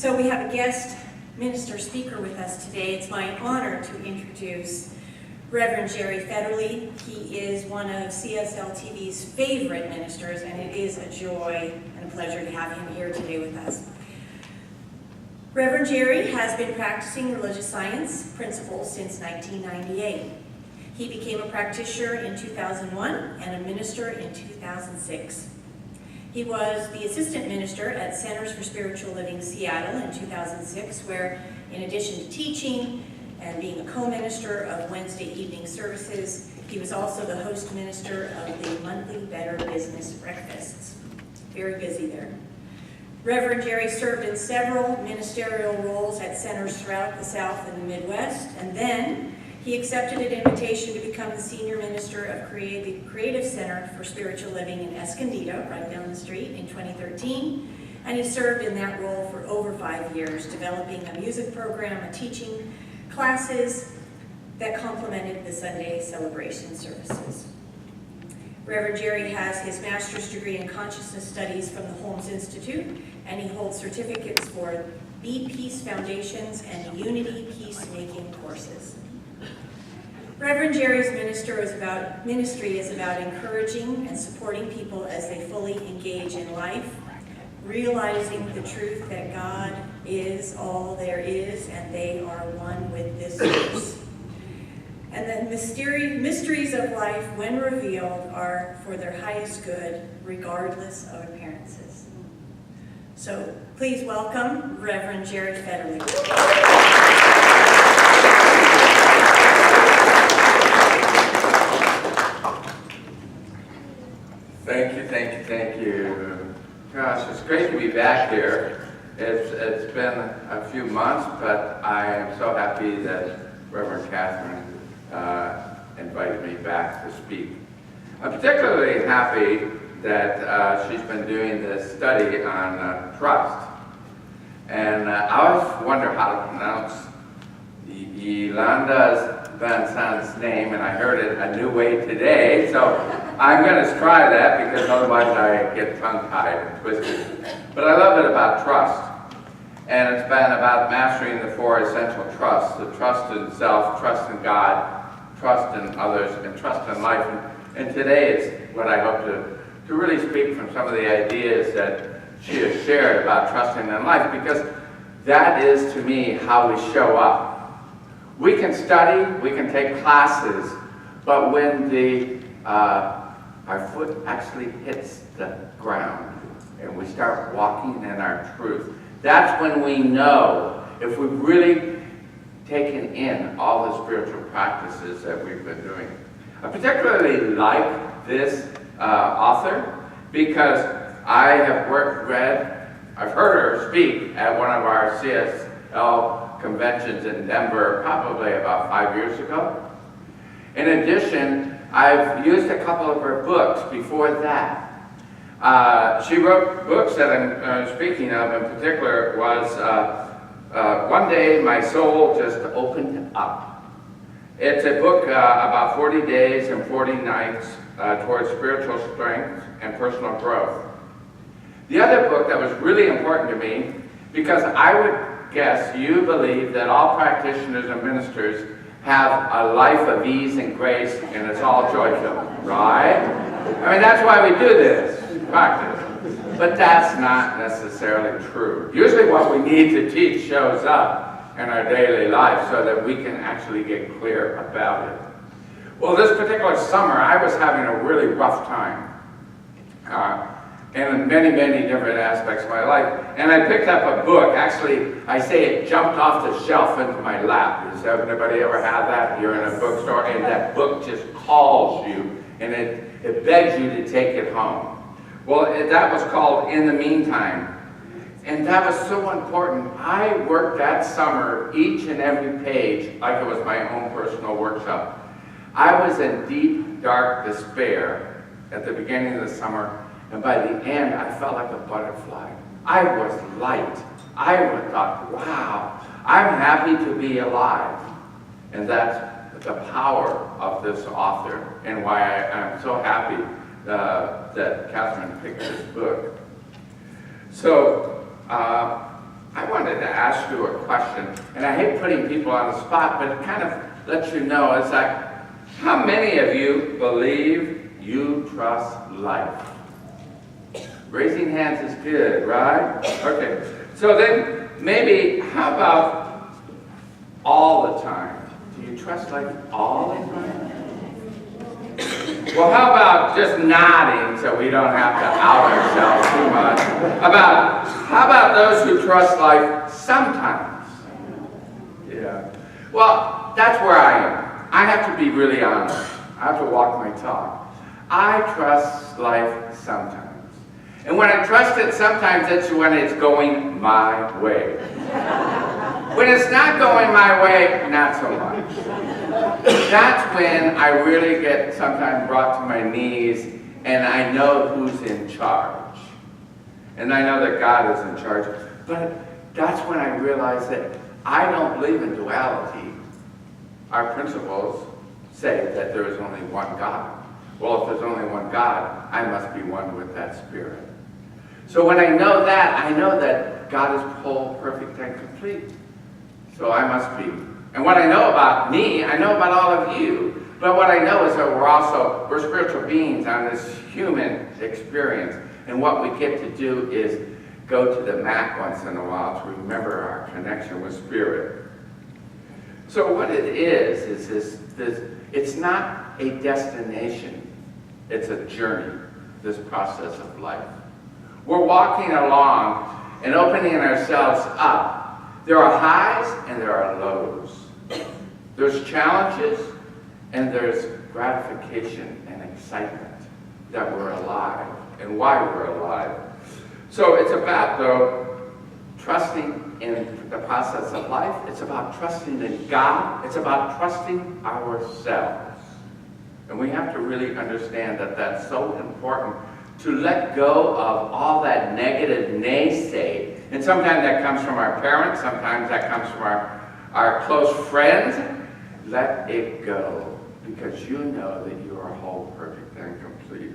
So we have a guest minister speaker with us today. It's my honor to introduce Reverend Jerry Fetterly. He is one of CSL TV's favorite ministers, and it is a joy and a pleasure to have him here today with us. Reverend Jerry has been practicing religious science principles since 1998. He became a practitioner in 2001 and a minister in 2006. He was the assistant minister at Centers for Spiritual Living Seattle in 2006, where in addition to teaching and being a co-minister of Wednesday evening services, he was also the host minister of the monthly Better Business Breakfasts. Very busy there. Reverend Jerry served in several ministerial roles at centers throughout the South and the Midwest, and then he accepted an invitation to become the senior minister of the Creative Center for Spiritual Living in Escondido, right down the street, in 2013, and he served in that role for over 5 years, developing a music program and teaching classes that complemented the Sunday celebration services. Reverend Jerry has his master's degree in consciousness studies from the Holmes Institute, and he holds certificates for Be Peace Foundations and Unity Peacemaking courses. Reverend Jerry's ministry is about encouraging and supporting people as they fully engage in life, realizing the truth that God is all there is and they are one with this source. And the mysteries of life, when revealed, are for their highest good, regardless of appearances. So please welcome Reverend Jerry Fetterly. Thank you. Gosh, it's great to be back here. It's been a few months, but I am so happy that Reverend Catherine invited me back to speak. I'm particularly happy that she's been doing this study on trust. And I always wonder how to pronounce Yolanda's Vincent's name, and I heard it a new way today, so I'm going to try that because otherwise I get tongue-tied and twisted. But I love it about trust. And it's been about mastering the 4 essential trusts: the trust in self, trust in God, trust in others, and trust in life. And today is what I hope to really speak from some of the ideas that she has shared about trusting in life, because that is, to me, how we show up. We can study, we can take classes, but when our foot actually hits the ground and we start walking in our truth, that's when we know if we've really taken in all the spiritual practices that we've been doing. I particularly like this author because I've heard her speak at one of our CSL conventions in Denver probably about 5 years ago. In addition, I've used a couple of her books before that. She wrote books that I'm speaking of. In particular was One Day My Soul Just Opened Up. It's a book about 40 days and 40 nights towards spiritual strength and personal growth. The other book that was really important to me, because I would guess you believe that all practitioners and ministers have a life of ease and grace, and it's all joy-filled, right? I mean, that's why we do this, practice. But that's not necessarily true. Usually what we need to teach shows up in our daily life so that we can actually get clear about it. Well, this particular summer, I was having a really rough time in many different aspects of my life. And I picked up a book. Actually, I say it jumped off the shelf into my lap. Has anybody ever had that? You're in a bookstore and that book just calls you and it begs you to take it home. Well, that was called In the Meantime. And that was so important. I worked that summer each and every page like it was my own personal workshop. I was in deep, dark despair at the beginning of the summer. And by the end, I felt like a butterfly. I was light. I thought, wow, I'm happy to be alive. And that's the power of this author and why I'm so happy that Catherine picked this book. So I wanted to ask you a question, and I hate putting people on the spot, but it kind of lets you know, it's like, how many of you believe you trust life? Raising hands is good, right? Okay, so then maybe, how about all the time? Do you trust life all the time? Well, how about just nodding so we don't have to out ourselves too much? How about those who trust life sometimes? Yeah. Well, that's where I am. I have to be really honest. I have to walk my talk. I trust life sometimes. And when I trust it sometimes, it's when it's going my way. When it's not going my way, not so much. That's when I really get sometimes brought to my knees and I know who's in charge. And I know that God is in charge. But that's when I realize that I don't believe in duality. Our principles say that there is only one God. Well, if there's only one God, I must be one with that Spirit. So when I know that God is whole, perfect, and complete. So I must be. And what I know about me, I know about all of you. But what I know is that we're spiritual beings on this human experience. And what we get to do is go to the mat once in a while to remember our connection with Spirit. So what it is this it's not a destination. It's a journey, this process of life. We're walking along and opening ourselves up. There are highs and there are lows. There's challenges and there's gratification and excitement that we're alive and why we're alive. So it's about, though, trusting in the process of life. It's about trusting in God. It's about trusting ourselves. And we have to really understand that that's so important, to let go of all that negative naysay. And sometimes that comes from our parents, sometimes that comes from our close friends. Let it go, because you know that you are whole, perfect, and complete.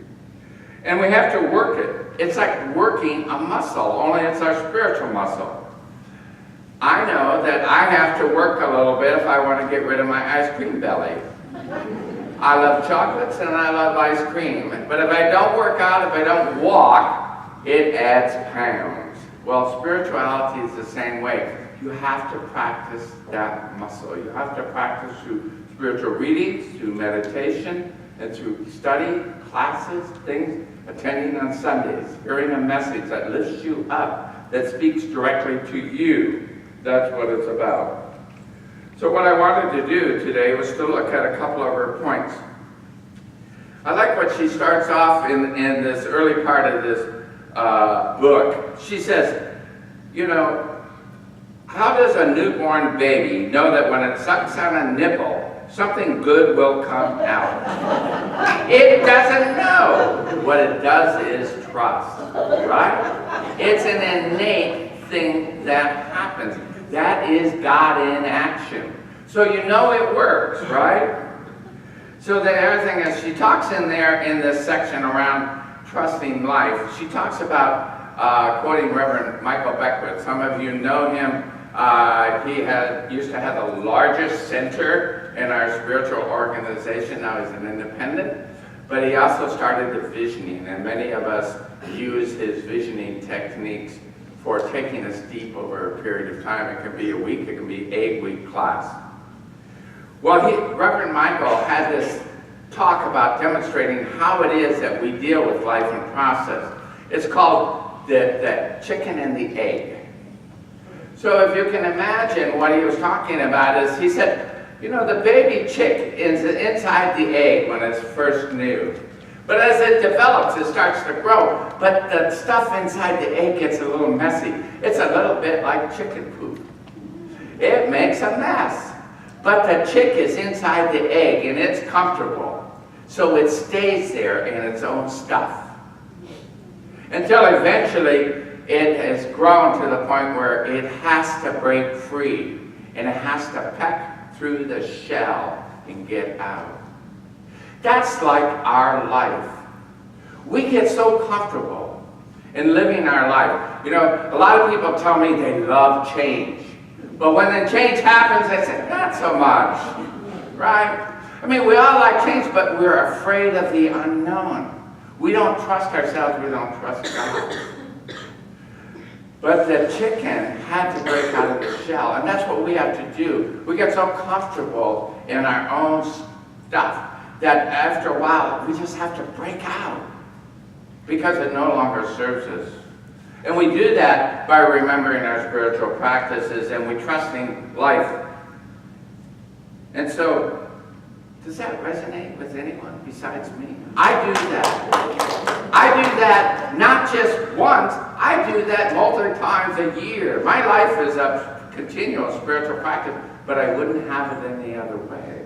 And we have to work it. It's like working a muscle, only it's our spiritual muscle. I know that I have to work a little bit if I want to get rid of my ice cream belly. I love chocolates and I love ice cream. But if I don't work out, if I don't walk, it adds pounds. Well, spirituality is the same way. You have to practice that muscle. You have to practice through spiritual readings, through meditation, and through study, classes, things, attending on Sundays, hearing a message that lifts you up, that speaks directly to you. That's what it's about. So what I wanted to do today was to look at a couple of her points. I like what she starts off in this early part of this book. She says, you know, how does a newborn baby know that when it sucks on a nipple, something good will come out? It doesn't know. What it does is trust, right? It's an innate thing that happens. That is God in action. So you know it works, right? So the other thing is, she talks in there in this section around trusting life. She talks about quoting Reverend Michael Beckwith. Some of you know him. He used to have the largest center in our spiritual organization. Now he's an independent. But he also started the visioning, and many of us use his visioning techniques for taking us deep over a period of time. It can be a week, it can be 8-week class. Well, Reverend Michael had this talk about demonstrating how it is that we deal with life and process. It's called the chicken and the egg. So if you can imagine what he was talking about is, he said, you know, the baby chick is inside the egg when it's first new. But as it develops, it starts to grow. But the stuff inside the egg gets a little messy. It's a little bit like chicken poop. It makes a mess. But the chick is inside the egg and it's comfortable. So it stays there in its own stuff. Until eventually it has grown to the point where it has to break free. And it has to peck through the shell and get out. That's like our life. We get so comfortable in living our life. You know, a lot of people tell me they love change. But when the change happens, they say, not so much, right? I mean, we all like change, but we're afraid of the unknown. We don't trust ourselves, we don't trust God. But the chicken had to break out of the shell, and that's what we have to do. We get so comfortable in our own stuff that after a while, we just have to break out because it no longer serves us. And we do that by remembering our spiritual practices and we trusting life. And so, does that resonate with anyone besides me? I do that. I do that not just once, I do that multiple times a year. My life is a continual spiritual practice, but I wouldn't have it any other way.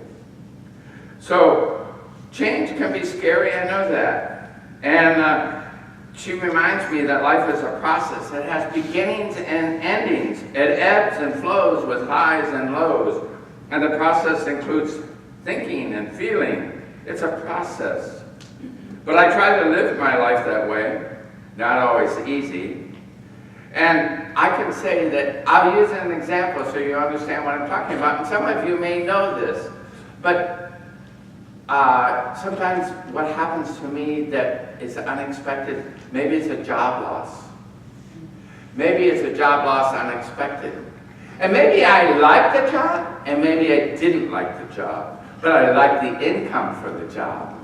So, change can be scary, I know that. And she reminds me that life is a process. It has beginnings and endings. It ebbs and flows with highs and lows. And the process includes thinking and feeling. It's a process. But I try to live my life that way. Not always easy. And I can say that I'll use an example so you understand what I'm talking about. And some of you may know this. But sometimes what happens to me that is unexpected, maybe it's a job loss. Maybe it's a job loss unexpected. And maybe I like the job, and maybe I didn't like the job, but I like the income for the job.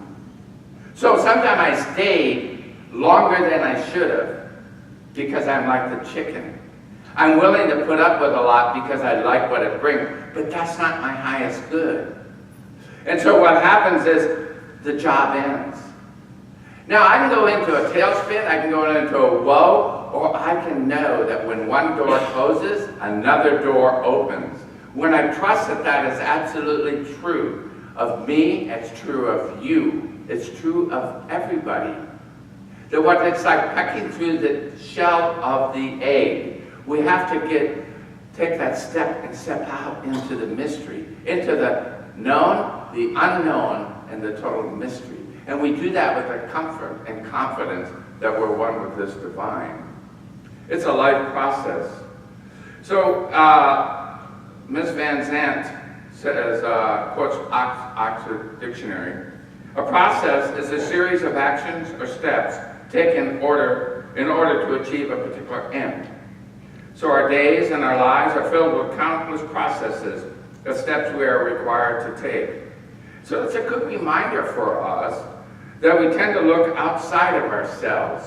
So sometimes I stayed longer than I should have because I'm like the chicken. I'm willing to put up with a lot because I like what it brings, but that's not my highest good. And so what happens is the job ends. Now I can go into a tailspin, I can go into a woe, or I can know that when one door closes, another door opens. When I trust that that is absolutely true of me, it's true of you, it's true of everybody. That what it's like pecking through the shell of the egg. We have to take that step and step out into the mystery, into the known, the unknown, and the total mystery. And we do that with a comfort and confidence that we're one with this divine. It's a life process. So, Ms. Van Zandt says, quotes Oxford Dictionary, a process is a series of actions or steps taken in order to achieve a particular end. So our days and our lives are filled with countless processes, the steps we are required to take. So it's a good reminder for us that we tend to look outside of ourselves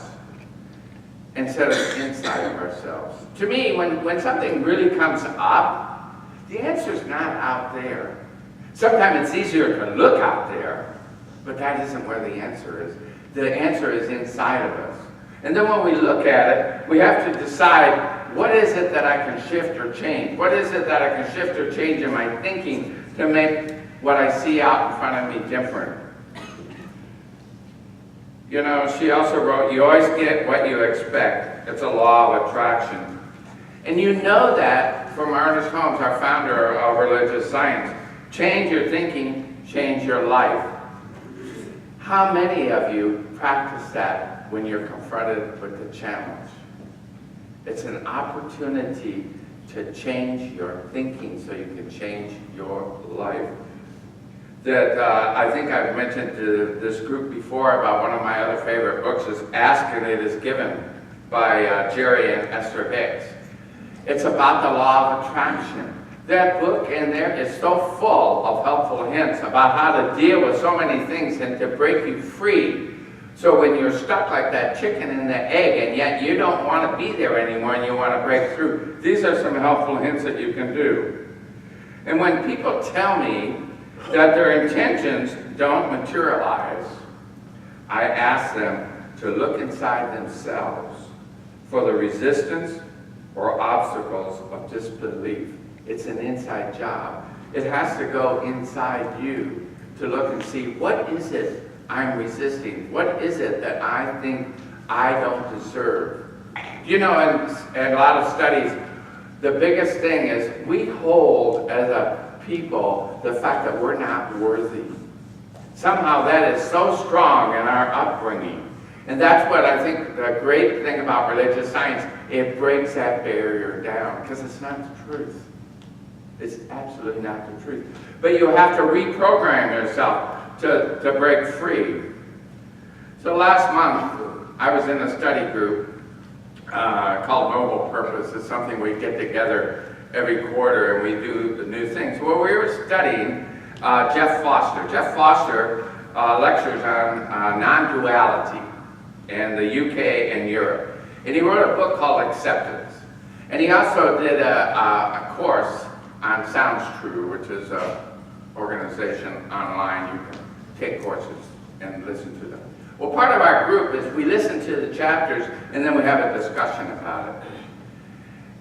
instead of inside of ourselves. To me, when something really comes up, the answer's not out there. Sometimes it's easier to look out there, but that isn't where the answer is. The answer is inside of us. And then when we look at it, we have to decide, what is it that I can shift or change? What is it that I can shift or change in my thinking to make what I see out in front of me different? You know, she also wrote, you always get what you expect. It's a law of attraction. And you know that from Ernest Holmes, our founder of religious science. Change your thinking, change your life. How many of you practice that when you're confronted with the challenge? It's an opportunity to change your thinking so you can change your life. That I think I've mentioned to this group before about one of my other favorite books is Ask and It Is Given by Jerry and Esther Hicks. It's about the law of attraction. That book in there is so full of helpful hints about how to deal with so many things and to break you free. So when you're stuck like that chicken in the egg and yet you don't want to be there anymore and you want to break through, these are some helpful hints that you can do. And when people tell me that their intentions don't materialize, I ask them to look inside themselves for the resistance or obstacles of disbelief. It's an inside job. It has to go inside you to look and see, what is it I'm resisting? What is it that I think I don't deserve? You know, in a lot of studies, the biggest thing is we hold as a people the fact that we're not worthy. Somehow that is so strong in our upbringing. And that's what I think the great thing about religious science, it breaks that barrier down, because it's not the truth. It's absolutely not the truth. But you have to reprogram yourself to break free. So last month, I was in a study group called Noble Purpose. It's something we get together every quarter and we do the new things. Well, we were studying Jeff Foster. Jeff Foster lectures on non-duality in the UK and Europe. And he wrote a book called Acceptance. And he also did a course on Sounds True, which is an organization online. You can take courses and listen to them. Well, part of our group is we listen to the chapters and then we have a discussion about it.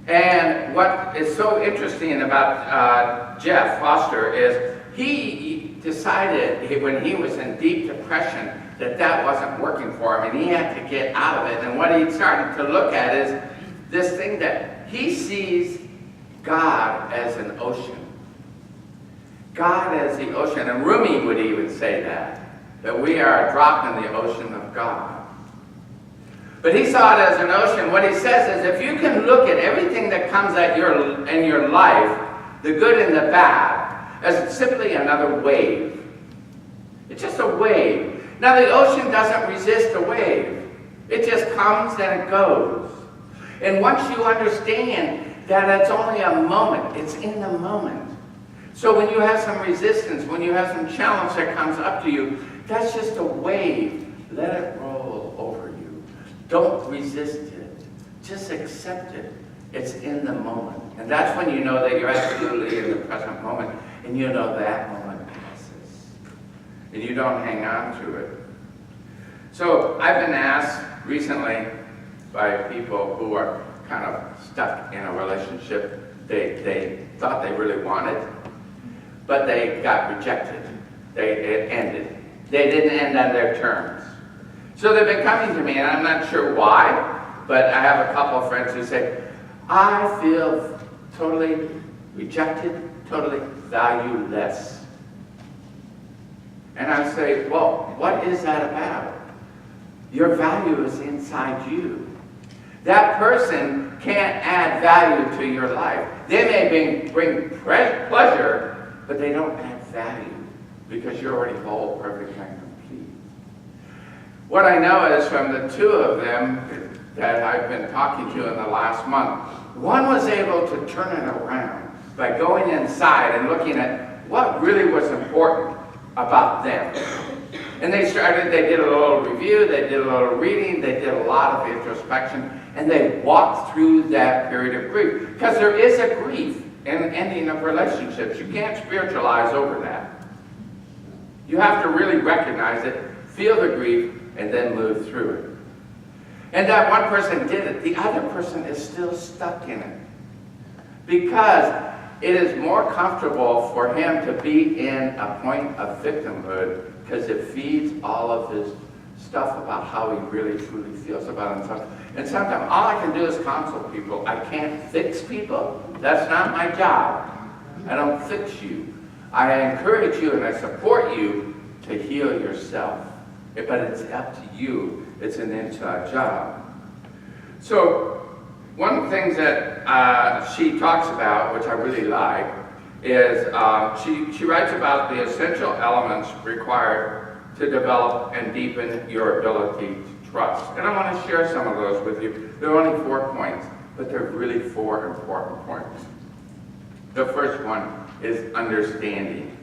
And what is so interesting about Jeff Foster is he decided when he was in deep depression that wasn't working for him and he had to get out of it. And what he started to look at is this thing that he sees God as an ocean. God as the ocean. And Rumi would even say that we are a drop in the ocean of God. But he saw it as an ocean. What he says is if you can look at everything that comes in your life, the good and the bad, as simply another wave. It's just a wave. Now the ocean doesn't resist a wave. It just comes and it goes. And once you understand that it's only a moment, it's in the moment. So when you have some resistance, when you have some challenge that comes up to you, that's just a wave. Let it roll over you. Don't resist it. Just accept it. It's in the moment. And that's when you know that you're absolutely in the present moment. And you know that moment passes. And you don't hang on to it. So I've been asked recently by people who are kind of stuck in a relationship they thought they really wanted, but they got rejected. It ended. They didn't end on their terms. So they've been coming to me, and I'm not sure why, but I have a couple of friends who say, I feel totally rejected, totally valueless. And I say, well, what is that about? Your value is inside you. That person can't add value to your life. They may bring pleasure, but they don't add value because you're already whole, perfect, and complete. What I know is from the two of them that I've been talking to in the last month, one was able to turn it around by going inside and looking at what really was important about them. And they did a little review, they did a little reading, they did a lot of introspection, and they walked through that period of grief. Because there is a grief in the ending of relationships. You can't spiritualize over that. You have to really recognize it, feel the grief, and then move through it. And that one person did it. The other person is still stuck in it. Because it is more comfortable for him to be in a point of victimhood because it feeds all of his stuff about how he really truly feels about himself. And sometimes all I can do is counsel people. I can't fix people. That's not my job. I don't fix you. I encourage you and I support you to heal yourself. But it's up to you. It's an inside job. So one of the things that she talks about, which I really like, is she writes about the essential elements required to develop and deepen your ability to trust. And I want to share some of those with you. There are only 4 points, but they're really 4 important points. The first one is understanding.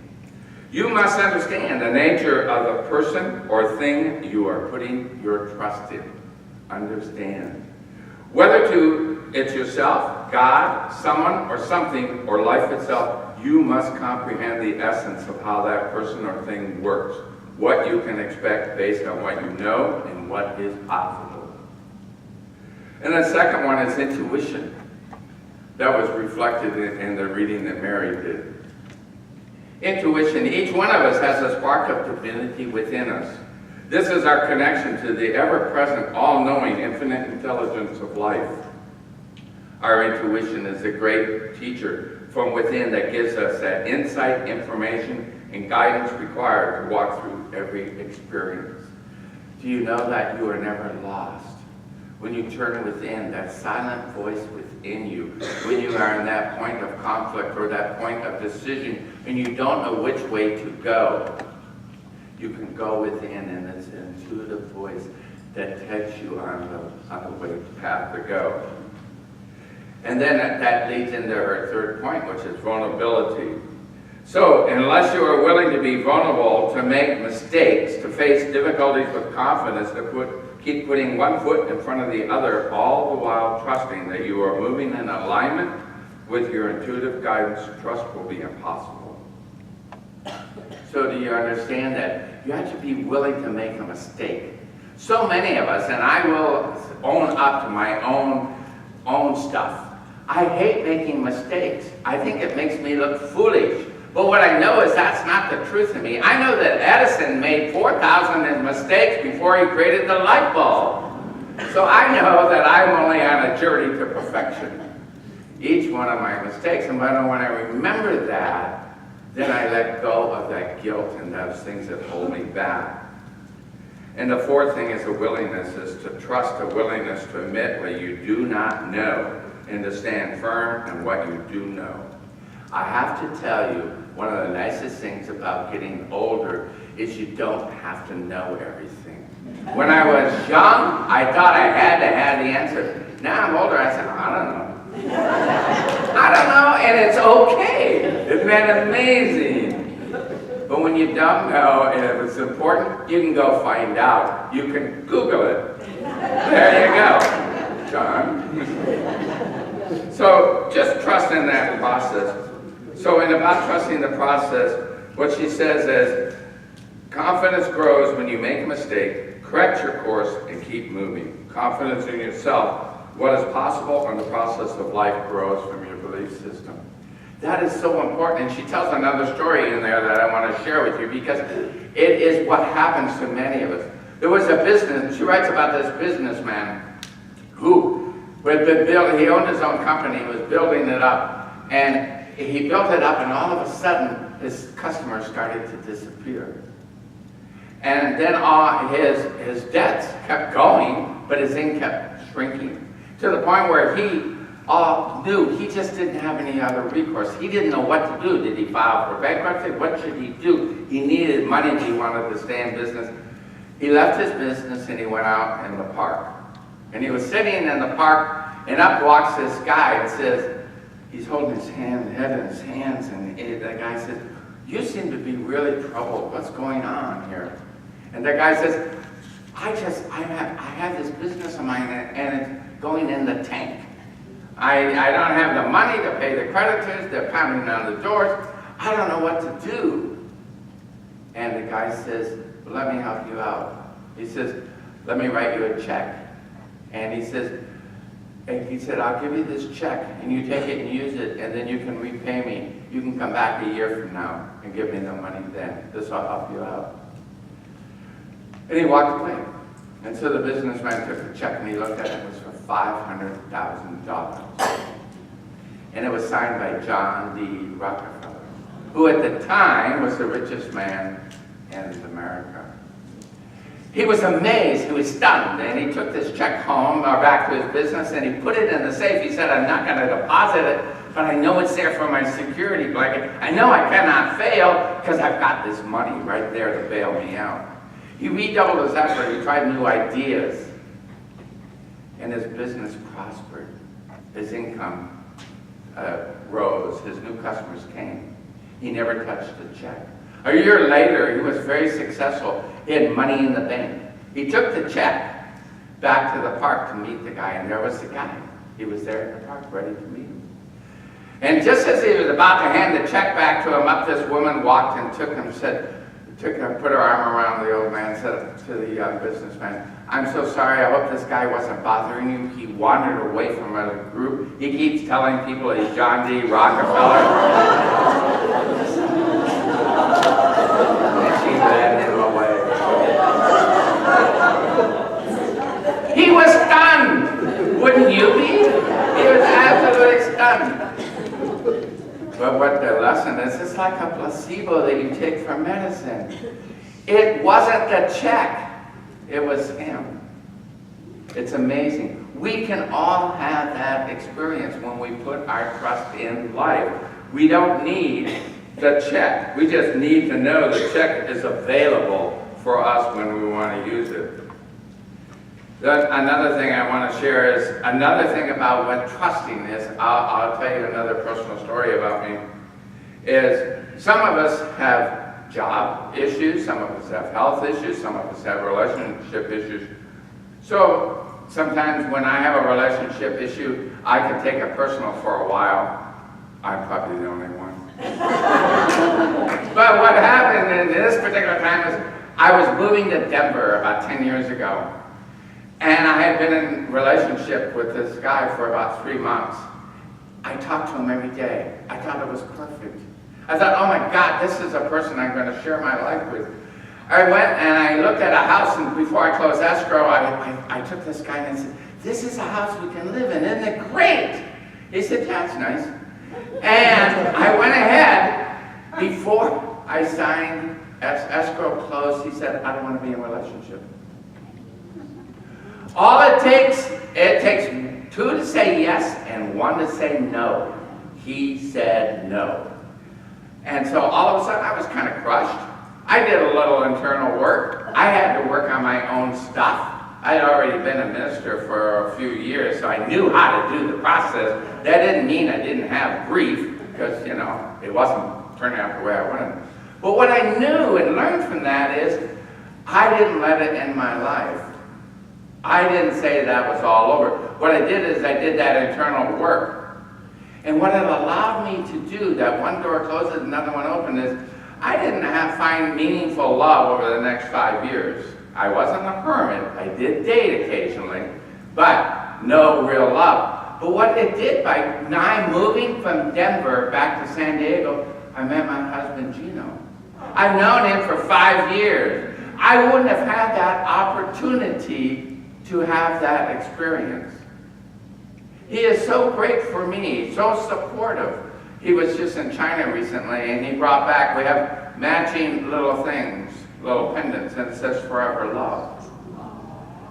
You must understand the nature of the person or thing you are putting your trust in. Understand. Whether it's yourself, God, someone, or something, or life itself, you must comprehend the essence of how that person or thing works, what you can expect based on what you know and what is possible. And the second one is intuition. That was reflected in the reading that Mary did. Intuition. Each one of us has a spark of divinity within us. This is our connection to the ever-present, all-knowing, infinite intelligence of life. Our intuition is a great teacher from within that gives us that insight, information, and guidance required to walk through every experience. Do you know that you are never lost? When you turn within, that silent voice within you, when you are in that point of conflict or that point of decision and you don't know which way to go, you can go within and this intuitive voice that takes you on the way path to go. And then that leads into her third point, which is vulnerability. So, unless you are willing to be vulnerable, to make mistakes, to face difficulties with confidence, to keep putting one foot in front of the other, all the while trusting that you are moving in alignment with your intuitive guidance, trust will be impossible. So do you understand that you have to be willing to make a mistake? So many of us, and I will own up to my own stuff, I hate making mistakes. I think it makes me look foolish. But what I know is that's not the truth of me. I know that Edison made 4,000 mistakes before he created the light bulb. So I know that I'm only on a journey to perfection. Each one of my mistakes, and when I remember that, then I let go of that guilt and those things that hold me back. And the fourth thing is a willingness, is to trust, a willingness to admit what you do not know and to stand firm in what you do know. I have to tell you, one of the nicest things about getting older is you don't have to know everything. When I was young, I thought I had to have the answer. Now I'm older, I said, I don't know. I don't know, and it's okay. Isn't that amazing? But when you don't know, and if it's important, you can go find out. You can Google it. There you go, John. So just trust in that process. So in about trusting the process, what she says is, confidence grows when you make a mistake, correct your course, and keep moving. Confidence in yourself, what is possible, and the process of life grows from your belief system. That is so important, and she tells another story in there that I want to share with you because it is what happens to many of us. There was a business, she writes about this businessman who had been building, he owned his own company, he was building it up, and he built it up, and all of a sudden his customers started to disappear. And then his debts kept going, but his income kept shrinking, to the point where he knew he just didn't have any other recourse. He didn't know what to do. Did he file for bankruptcy? What should he do? He needed money if he wanted to stay in business. He left his business and he went out in the park. And he was sitting in the park, and up walks this guy and says, he's holding his head in his hands, and the guy says, you seem to be really troubled. What's going on here? And the guy says, I have this business of mine, and it's going in the tank. I don't have the money to pay the creditors. They're pounding on the doors. I don't know what to do. And the guy says, well, let me help you out. He says, let me write you a check. And he said, I'll give you this check, and you take it and use it, and then you can repay me. You can come back a year from now and give me the money then. This will help you out. And he walked away. And so the businessman took the check and he looked at it. It was for $500,000. And it was signed by John D. Rockefeller, who at the time was the richest man in America. He was amazed, he was stunned, and he took this check home or back to his business and he put it in the safe. He said, I'm not going to deposit it, but I know it's there for my security blanket. I know I cannot fail because I've got this money right there to bail me out. He redoubled his effort, he tried new ideas, and his business prospered. His income rose, his new customers came. He never touched the check. A year later, he was very successful. He had money in the bank. He took the check back to the park to meet the guy, and there was the guy. He was there in the park, ready to meet him. And just as he was about to hand the check back to him, up this woman walked and put her arm around the old man, said to the businessman, I'm so sorry, I hope this guy wasn't bothering you. He wandered away from a group. He keeps telling people he's John D. Rockefeller. And she led him away. He was stunned. Wouldn't you be? He was absolutely stunned. But what the lesson is, it's like a placebo that you take for medicine. It wasn't the check It was him. It's amazing. We can all have that experience when we put our trust in life. We don't need the check. We just need to know the check is available for us when we want to use it. Another thing I want to share is, another thing about what trusting is, I'll tell you another personal story about me, is some of us have job issues, some of us have health issues, some of us have relationship issues. So sometimes when I have a relationship issue, I can take it personal for a while. I'm probably the only one. But what happened in this particular time is I was moving to Denver about 10 years ago. And I had been in a relationship with this guy for about 3 months. I talked to him every day. I thought it was perfect. I thought, oh my God, this is a person I'm going to share my life with. I went and I looked at a house, and before I closed escrow, I took this guy and I said, this is a house we can live in, isn't it great? He said, yeah, it's nice. And I went ahead, before I signed escrow closed, he said, I don't want to be in a relationship. All it takes 2 to say yes and 1 to say no. He said no. And so all of a sudden I was kind of crushed. I did a little internal work. I had to work on my own stuff. I had already been a minister for a few years, so I knew how to do the process. That didn't mean I didn't have grief, because, you know, it wasn't turning out the way I wanted. But what I knew and learned from that is I didn't let it end my life. I didn't say that was all over. What I did is I did that internal work. And what it allowed me to do, that one door closes, another one opens, is I didn't find meaningful love over the next 5 years. I wasn't a hermit. I did date occasionally, but no real love. But what it did, by my moving from Denver back to San Diego, I met my husband, Gino. I've known him for 5 years. I wouldn't have had that opportunity to have that experience. He is so great for me, so supportive. He was just in China recently, and he brought back, we have matching little things, little pendants, and it says forever love.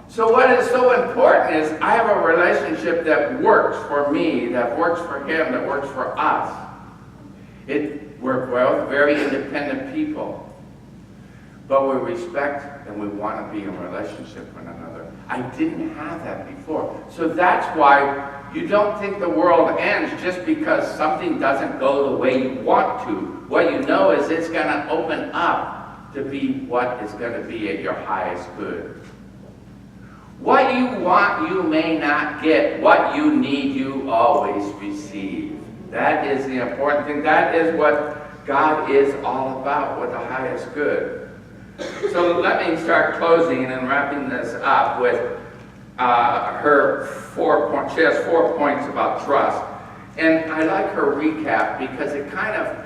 So what is so important is I have a relationship that works for me, that works for him, that works for us. We're both very independent people, but we respect and we want to be in a relationship with one another. I didn't have that before. So that's why you don't think the world ends just because something doesn't go the way you want to. What you know is it's going to open up to be what is going to be at your highest good. What you want, you may not get. What you need, you always receive. That is the important thing. That is what God is all about, with the highest good. So let me start closing and wrapping this up with her 4 points. She has 4 points about trust. And I like her recap because it kind of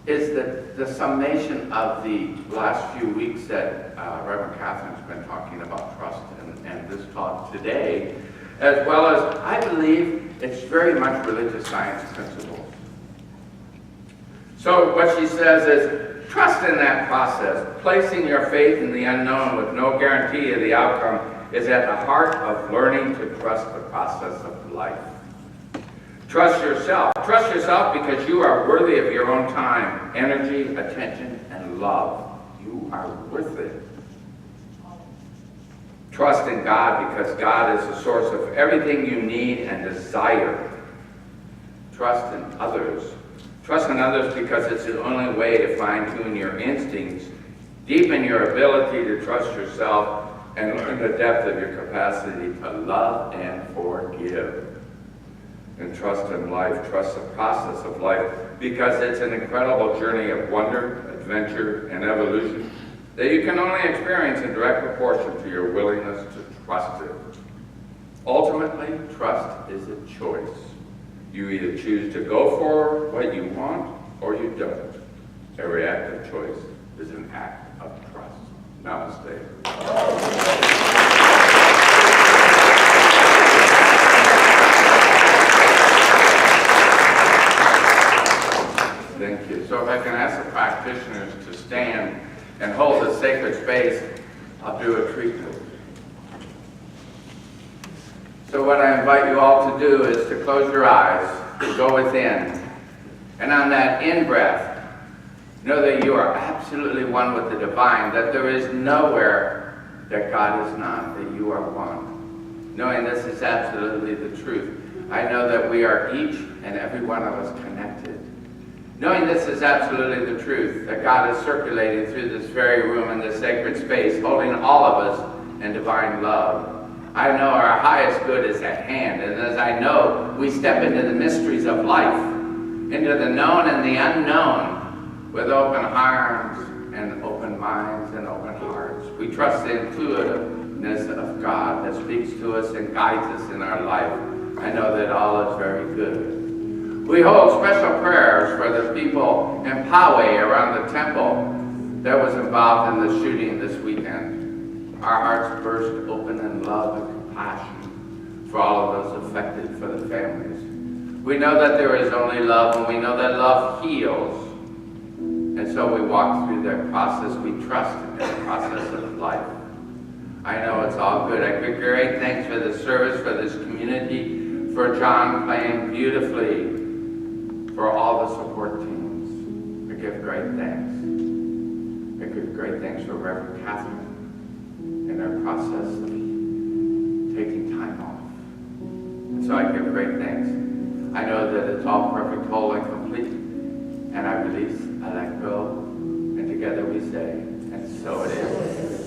is the summation of the last few weeks that Reverend Catherine's been talking about trust and this talk today, as well as, I believe, it's very much religious science principles. So what she says is, trust in that process. Placing your faith in the unknown with no guarantee of the outcome is at the heart of learning to trust the process of life. Trust yourself. Trust yourself because you are worthy of your own time, energy, attention, and love. You are worth it. Trust in God because God is the source of everything you need and desire. Trust in others. Trust in others because it's the only way to fine-tune your instincts, deepen your ability to trust yourself, and learn the depth of your capacity to love and forgive. And trust in life, trust the process of life, because it's an incredible journey of wonder, adventure, and evolution that you can only experience in direct proportion to your willingness to trust it. Ultimately, trust is a choice. You either choose to go for what you want or you don't. Every act of choice is an act of trust. Namaste. Thank you. So if I can ask the practitioners to stand and hold a sacred space, I'll do a treatment. So what I invite you all to do is to close your eyes, go within, and on that in-breath, know that you are absolutely one with the divine, that there is nowhere that God is not, that you are one. Knowing this is absolutely the truth. I know that we are each and every one of us connected. Knowing this is absolutely the truth, that God is circulating through this very room in this sacred space, holding all of us in divine love. I know our highest good is at hand, and as I know, we step into the mysteries of life, into the known and the unknown, with open arms and open minds and open hearts. We trust the intuitiveness of God that speaks to us and guides us in our life. I know that all is very good. We hold special prayers for the people in Poway around the temple that was involved in the shooting this weekend. Our hearts burst open in love and compassion for all of those affected, for the families. We know that there is only love, and we know that love heals. And so we walk through that process. We trust in the process of life. I know it's all good. I give great thanks for the service, for this community, for John playing beautifully, for all the support teams. I give great thanks. I give great thanks for Reverend Catherine in her process of taking time off. And so I give great thanks. I know that it's all perfect, whole, and complete. And I release, I let go, and together we say, and so it is.